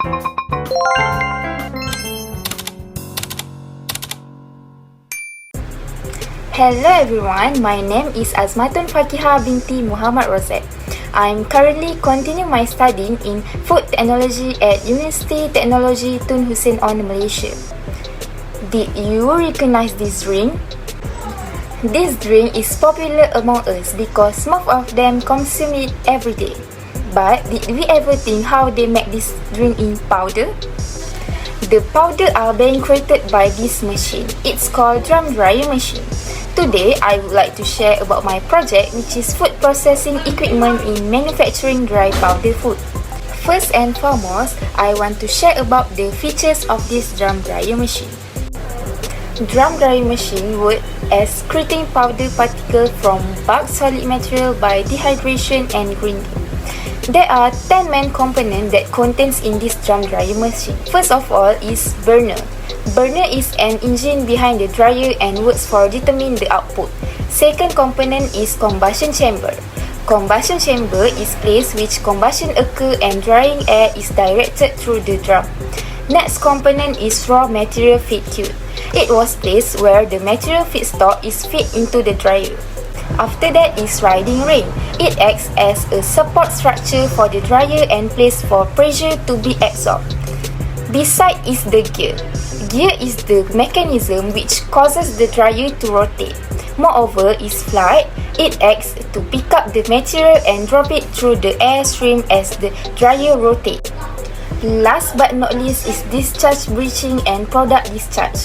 Hello everyone, my name is Azmatun Fakihah binti Muhammad Rosette. I'm currently continuing my studying in Food Technology at University Technology Tun Hussein On, Malaysia. Did you recognize this drink? This drink is popular among us because most of them consume it every day. But did we ever think how they make this drink in powder? The powder are being created by this machine. It's called Drier machine. Today, I would like to share about my project, which is food processing equipment in manufacturing dry powder food. First and foremost, I want to share about the features of this drum dryer machine. Drum dryer machine works as creating powder particle from bulk solid material by dehydration and grinding. There are 10 main components that contains in this drum dryer machine. First of all is burner. Burner is an engine behind the dryer and works for determine the output. Second component is combustion chamber. Combustion chamber is place which combustion occur and drying air is directed through the drum. Next component is raw material feed tube. It was placed where the material feedstock is fed into the dryer. After that is riding ring. It acts as a support structure for the dryer and place for pressure to be absorbed. Beside is the gear. Gear is the mechanism which causes the dryer to rotate. Moreover is flight. It acts to pick up the material and drop it through the air stream as the dryer rotates. Last but not least is discharge breaching and product discharge.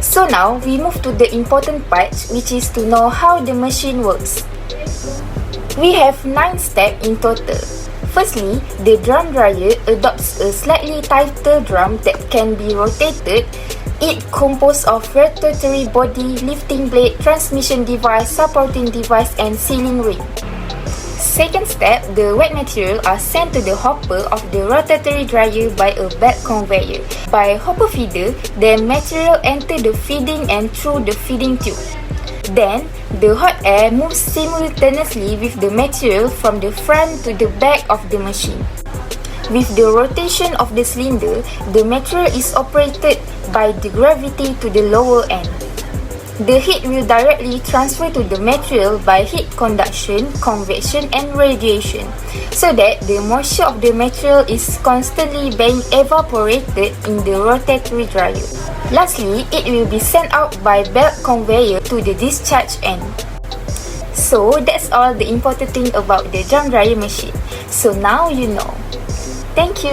So now we move to the important part, which is to know how the machine works. We have 9 steps in total. Firstly, the drum dryer adopts a slightly tighter drum that can be rotated. It composed of rotatory body, lifting blade, transmission device, supporting device and sealing ring. Second step, the wet material are sent to the hopper of the rotatory dryer by a belt conveyor. By hopper feeder, the material enter the feeding and through the feeding tube. Then, the hot air moves simultaneously with the material from the front to the back of the machine. With the rotation of the cylinder, the material is operated by the gravity to the lower end. The heat will directly transfer to the material by heat conduction, convection and radiation, so that the moisture of the material is constantly being evaporated in the rotatory dryer. Lastly, it will be sent out by belt conveyor to the discharge end. So that's all the important thing about the drum dryer machine. So now you know. Thank you.